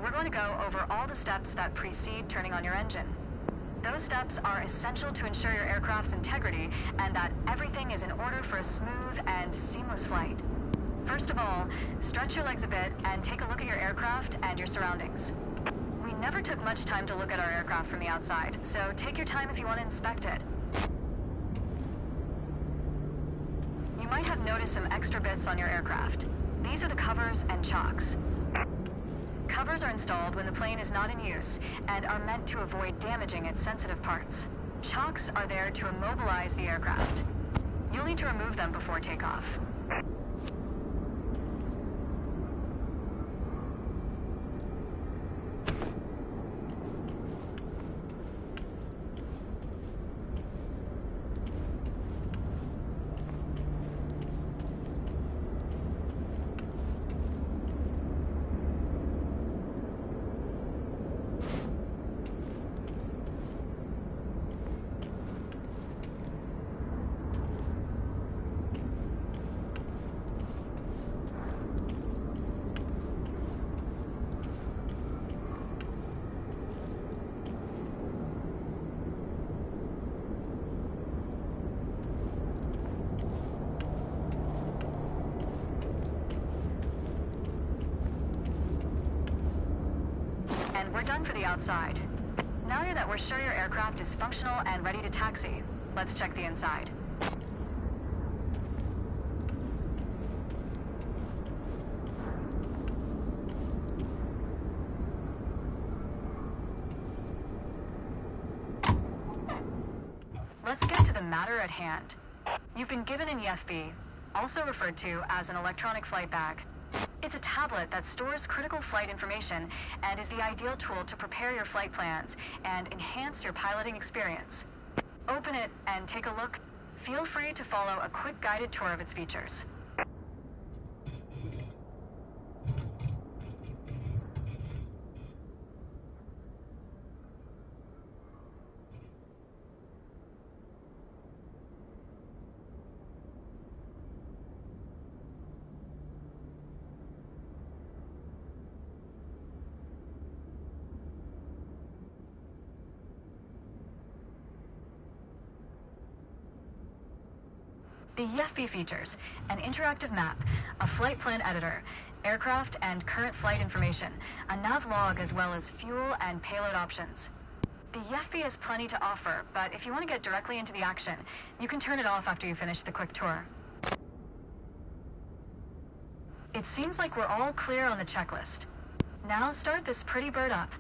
we're going to go over all the steps that precede turning on your engine. Those steps are essential to ensure your aircraft's integrity and that everything is in order for a smooth and seamless flight. First of all, stretch your legs a bit and take a look at your aircraft and your surroundings. We never took much time to look at our aircraft from the outside, so take your time if you want to inspect it. You might have noticed some extra bits on your aircraft. These are the covers and chocks. Covers are installed when the plane is not in use and are meant to avoid damaging its sensitive parts. Chocks are there to immobilize the aircraft. You'll need to remove them before takeoff. And we're done for the outside. Now that we're sure your aircraft is functional and ready to taxi, let's check the inside. Let's get to the matter at hand. You've been given an EFB, also referred to as an electronic flight bag. It's a tablet that stores critical flight information and is the ideal tool to prepare your flight plans and enhance your piloting experience. Open it and take a look. Feel free to follow a quick guided tour of its features. The YEFI features an interactive map, a flight plan editor, aircraft and current flight information, a nav log as well as fuel and payload options. The YEFI has plenty to offer, but if you want to get directly into the action, you can turn it off after you finish the quick tour. It seems like we're all clear on the checklist. Now start this pretty bird up.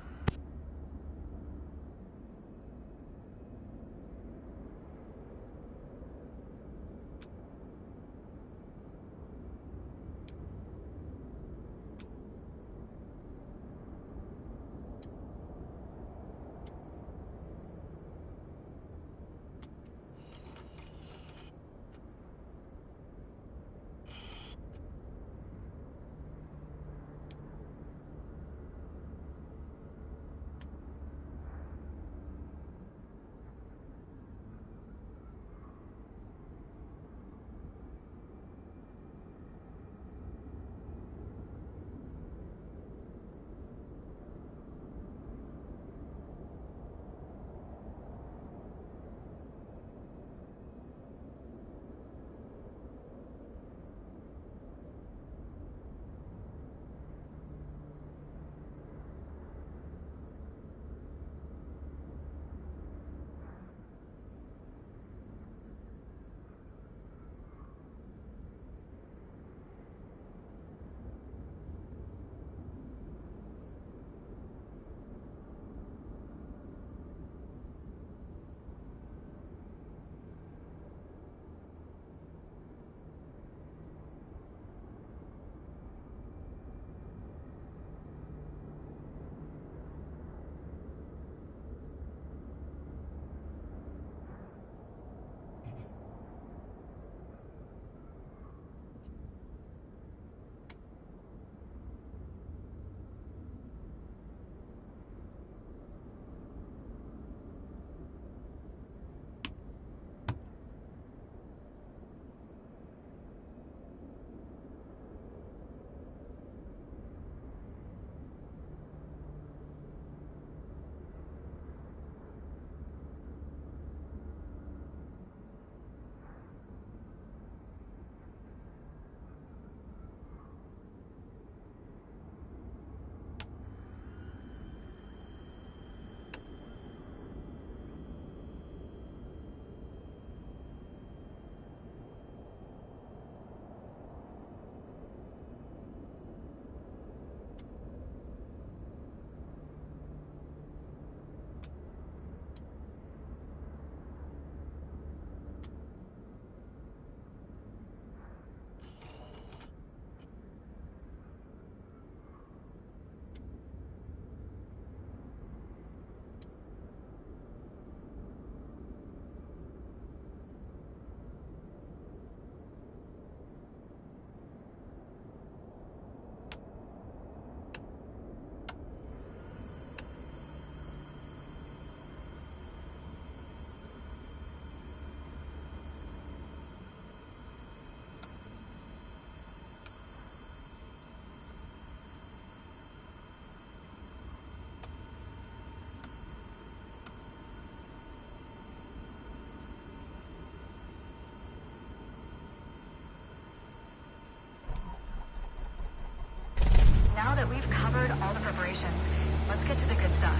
that we've covered all the preparations, let's get to the good stuff,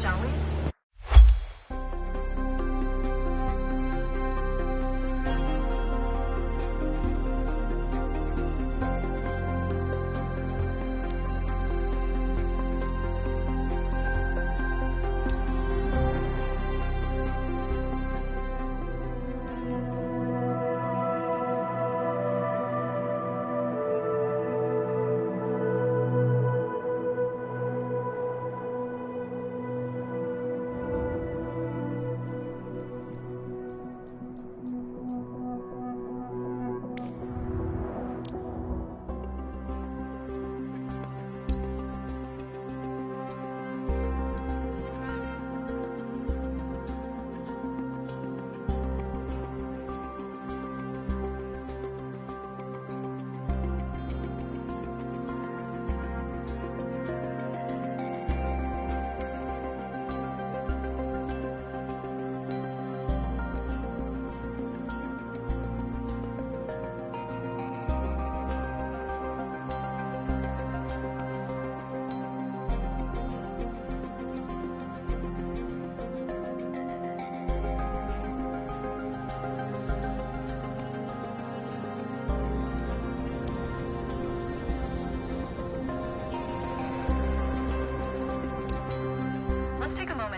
shall we?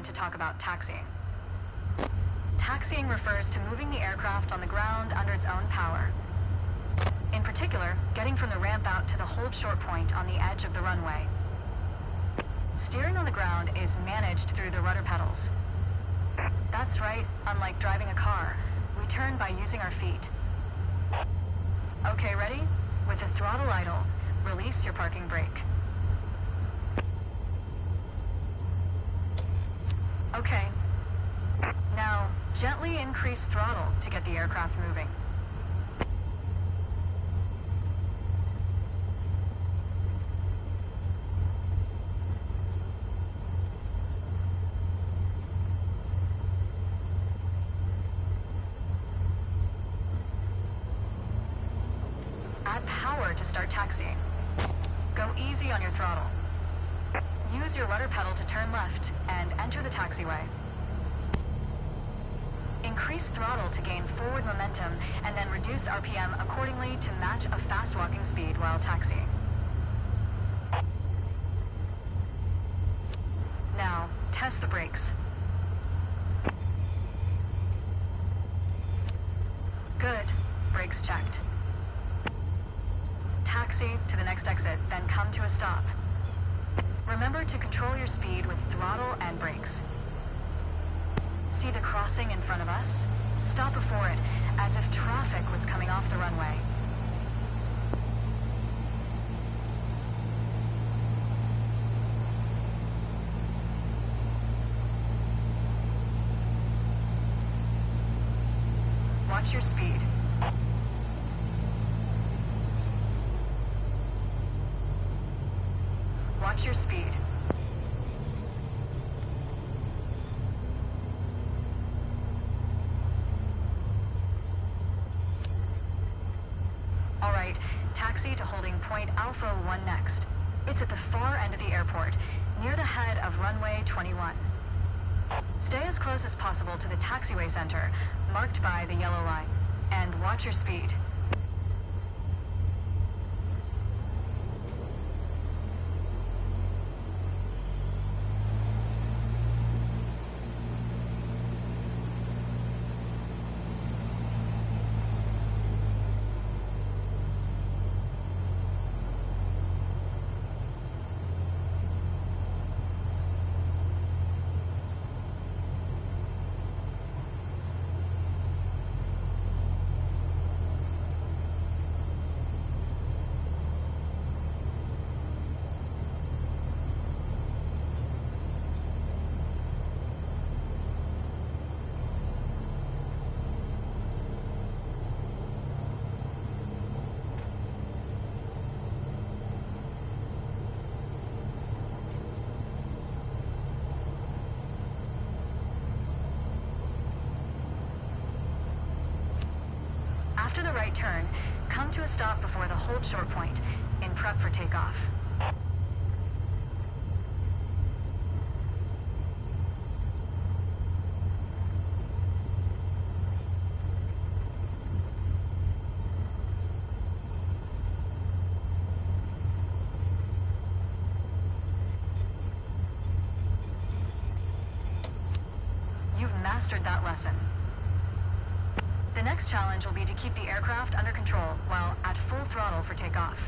To talk about taxiing. Taxiing refers to moving the aircraft on the ground under its own power. In particular, getting from the ramp out to the hold short point on the edge of the runway. Steering on the ground is managed through the rudder pedals. That's right, unlike driving a car, we turn by using our feet. Okay, ready? With the throttle idle, release your parking brake. Okay. Now, gently increase throttle to get the aircraft moving. Add power to start taxiing. Go easy on your throttle. Use your rudder pedal to turn left and enter the taxiway. Increase throttle to gain forward momentum and then reduce RPM accordingly to match a fast walking speed while taxiing. Now, test the brakes. Good. Brakes checked. Taxi to the next exit, then come to a stop. Remember to control your speed with throttle and brakes. See the crossing in front of us? Stop before it, as if traffic was coming off the runway. Watch your speed. Watch your speed. All right, taxi to holding point Alpha 1 next. It's at the far end of the airport, near the head of runway 21. Stay as close as possible to the taxiway center, marked by the yellow line, and watch your speed. After the right turn, come to a stop before the hold short point, in prep for takeoff. mastered that lesson. The next challenge will be to keep the aircraft under control while at full throttle for takeoff.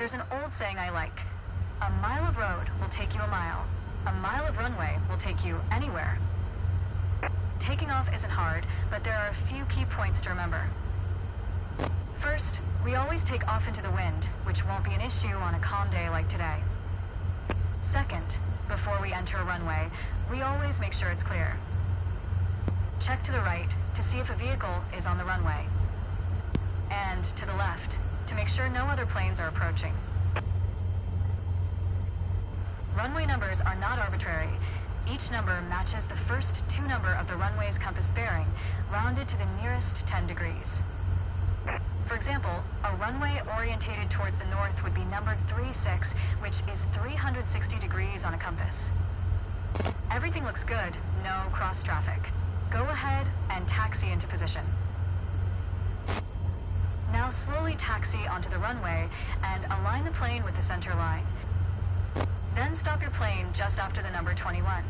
There's an old saying I like. A mile of road will take you a mile. A mile of runway will take you anywhere. Taking off isn't hard, but there are a few key points to remember. First, we always take off into the wind, which won't be an issue on a calm day like today. Second, before we enter a runway, we always make sure it's clear. Check to the right to see if a vehicle is on the runway. And to the left, to make sure no other planes are approaching. Runway numbers are not arbitrary. Each number matches the first two number of the runway's compass bearing, rounded to the nearest 10 degrees. For example, a runway orientated towards the north would be numbered 36, which is 360 degrees on a compass. Everything looks good, no cross traffic. Go ahead and taxi into position. Now slowly taxi onto the runway and align the plane with the center line. Then stop your plane just after the number 21.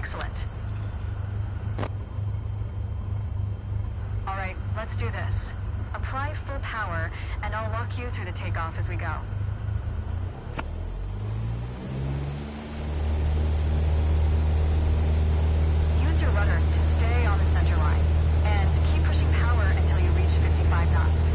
Excellent. All right, let's do this. Apply full power, and I'll walk you through the takeoff as we go. Use your rudder to stay on the center line, and keep pushing power until you reach 55 knots.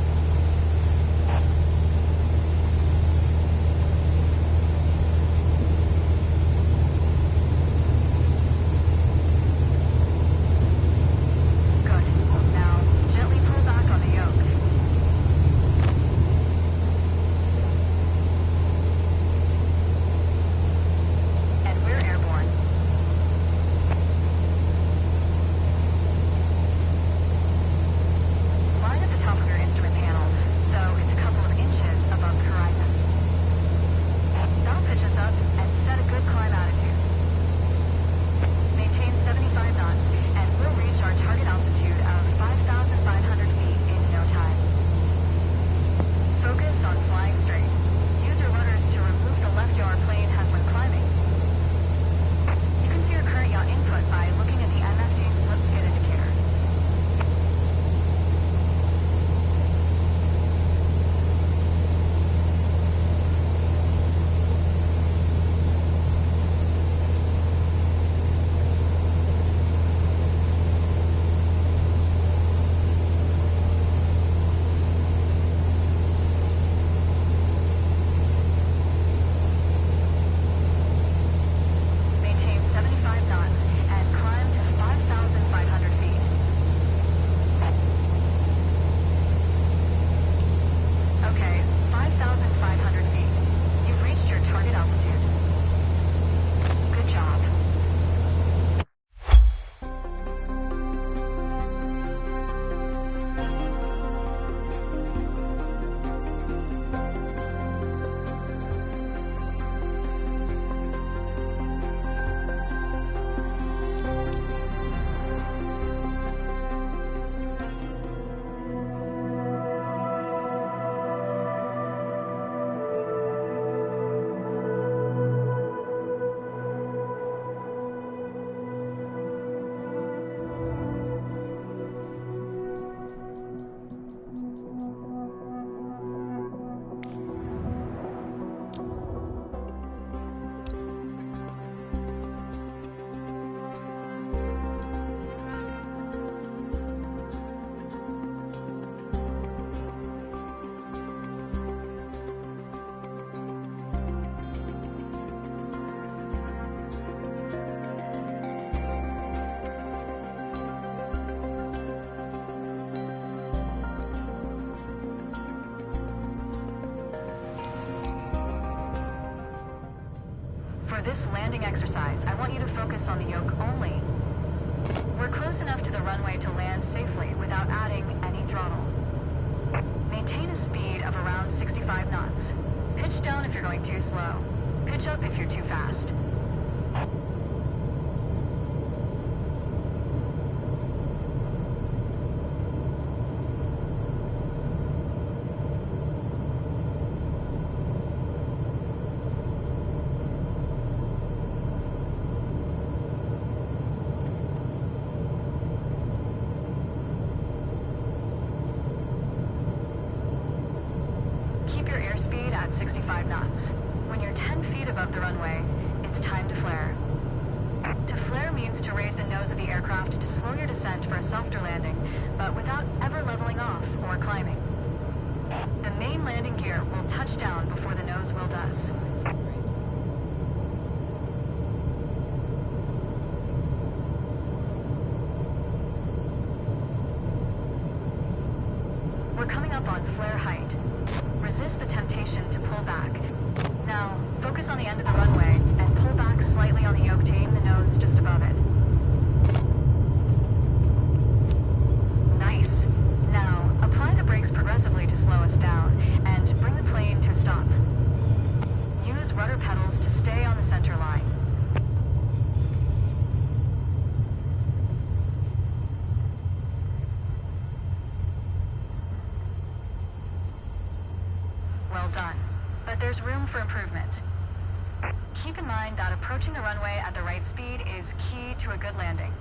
For this landing exercise, I want you to focus on the yoke only. We're close enough to the runway to land safely without adding any throttle. Maintain a speed of around 65 knots. Pitch down if you're going too slow. Pitch up if you're too fast. Keep your airspeed at 65 knots. When you're 10 feet above the runway, it's time to flare. To flare means to raise the nose of the aircraft to slow your descent for a softer landing, but without ever leveling off or climbing. The main landing gear will touch down before the nose wheel does. We're coming up on flare height. Resist the temptation to pull back. Now, focus on the end of the runway and pull back slightly on the yoke to aim the nose just above it. Nice. Now, apply the brakes progressively to slow us down and bring the plane to a stop. Use rudder pedals to stay on the center line. Well done. But there's room for improvement. Keep in mind that approaching the runway at the right speed is key to a good landing.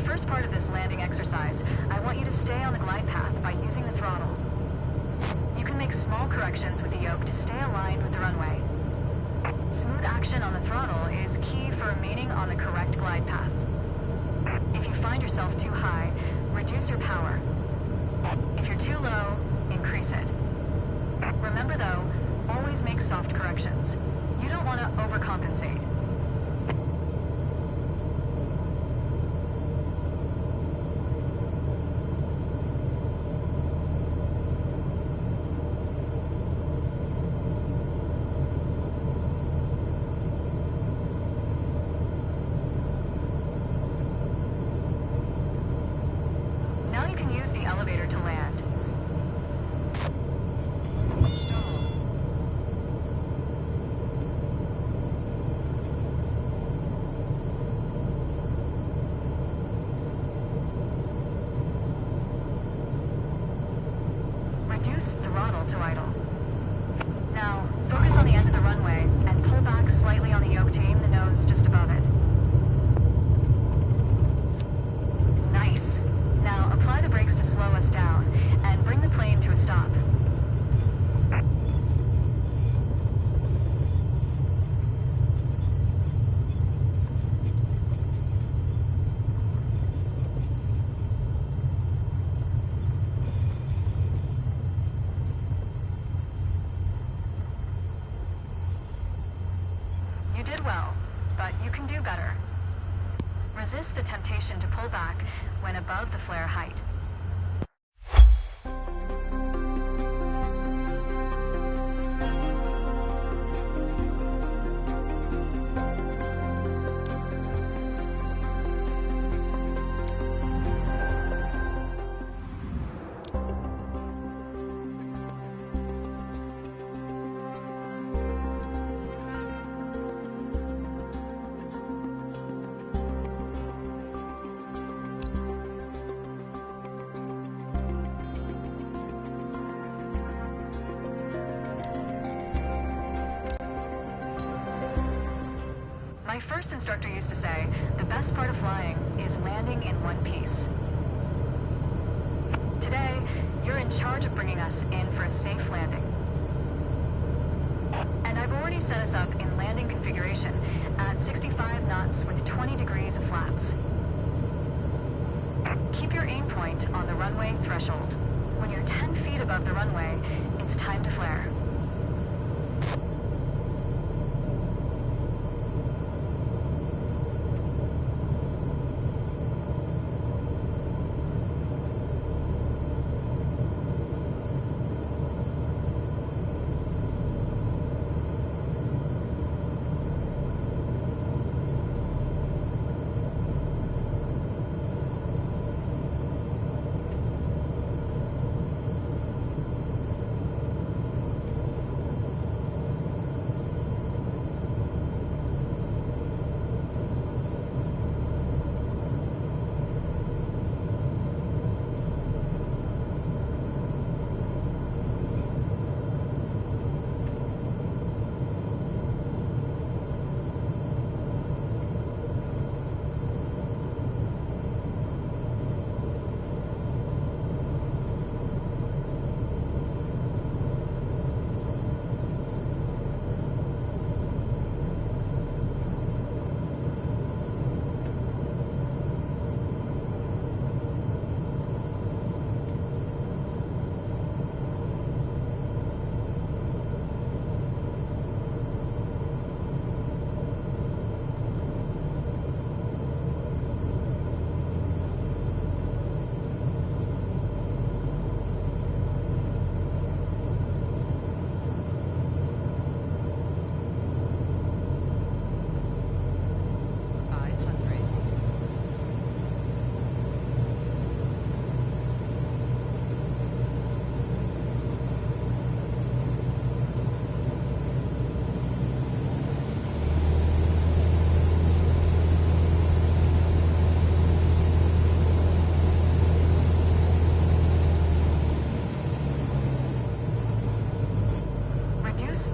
First part of this landing exercise, I want you to stay on the glide path by using the throttle. You can make small corrections with the yoke to stay aligned with the runway. Smooth action on the throttle is key for remaining on the correct glide path. If you find yourself too high, reduce your power. If you're too low, increase it. Remember though, always make soft corrections. You don't want to overcompensate. Now you can use the elevator to land. Reduce throttle to idle. Now, focus on the end of the runway and pull back slightly on the yoke to aim the nose just above it. Nice. Now, apply the brakes to slow us down and bring the plane to a stop. You did well, but you can do better. Resist the temptation to pull back when above the flare height. first instructor used to say, the best part of flying is landing in one piece. Today, you're in charge of bringing us in for a safe landing. And I've already set us up in landing configuration at 65 knots with 20 degrees of flaps. Keep your aim point on the runway threshold. When you're 10 feet above the runway, it's time to flare.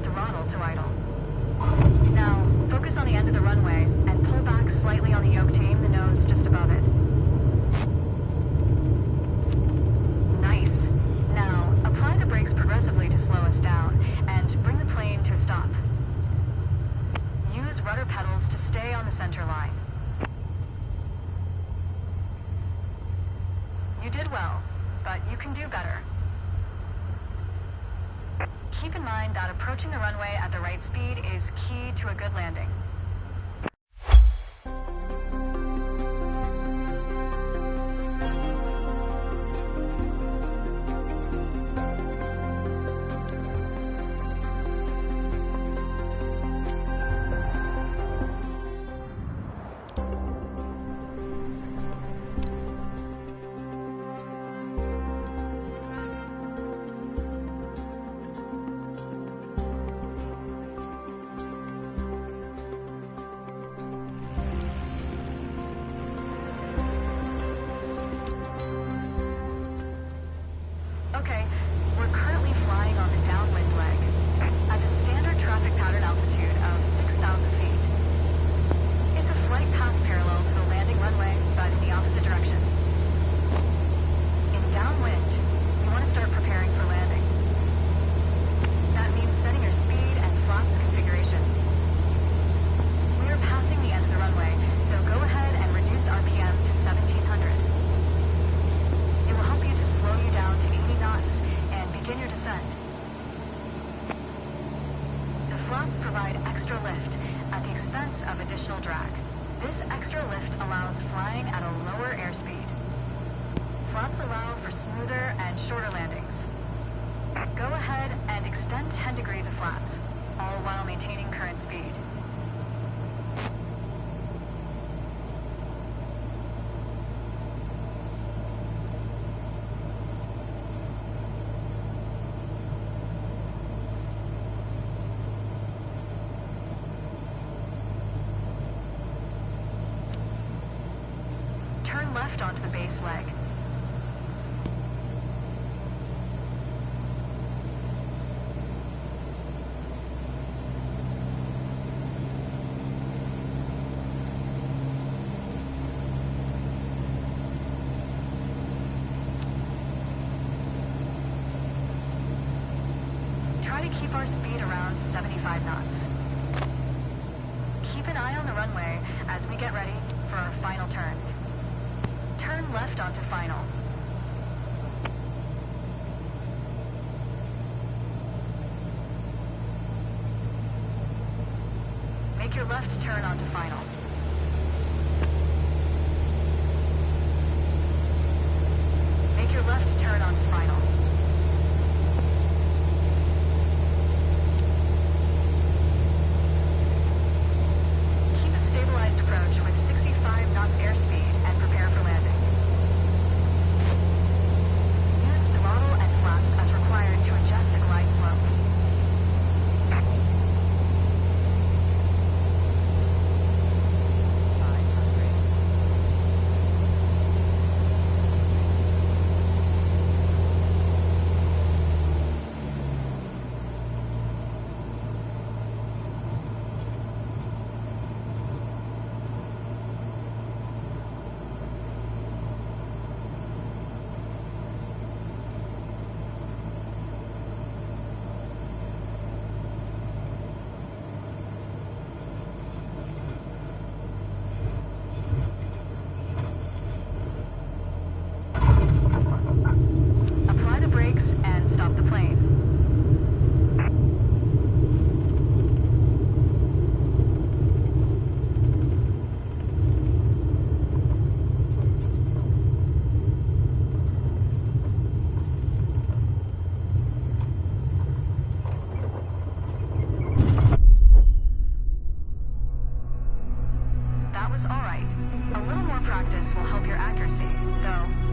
Throttle to idle. Now, focus on the end of the runway and pull back slightly on the yoke to aim the nose just above it. Nice. Now, apply the brakes progressively to slow us down and bring the plane to a stop. Use rudder pedals to stay on the center line. You did well, but you can do better. Keep in mind that approaching the runway at the right speed is key to a good landing. Okay, we're currently flying on the downwind leg at the standard traffic pattern altitude of 6,000 feet. It's a flight path parallel to the landing runway, but in the opposite direction. In downwind, you want to start preparing for landing. That means setting your speed and flaps configuration. We are passing the end of the runway, so go ahead and reduce RPM to 1700. It will help you to slow you down to 80 knots and begin your descent. The flaps provide extra lift at the expense of additional drag. This extra lift allows flying at a lower airspeed. Flaps allow for smoother and shorter landings. Go ahead and extend 10 degrees of flaps, all while maintaining current speed. Turn left onto the base leg. keep our speed around 75 knots. Keep an eye on the runway as we get ready for our final turn. Turn left onto final. Make your left turn onto final. Make your left turn onto final. Keep a stabilized approach with 65 knots airspeed and prepare for landing. Use throttle and flaps as required to adjust the glide slope. Apply the brakes and stop the plane. That was all right. A little more practice will help your accuracy, though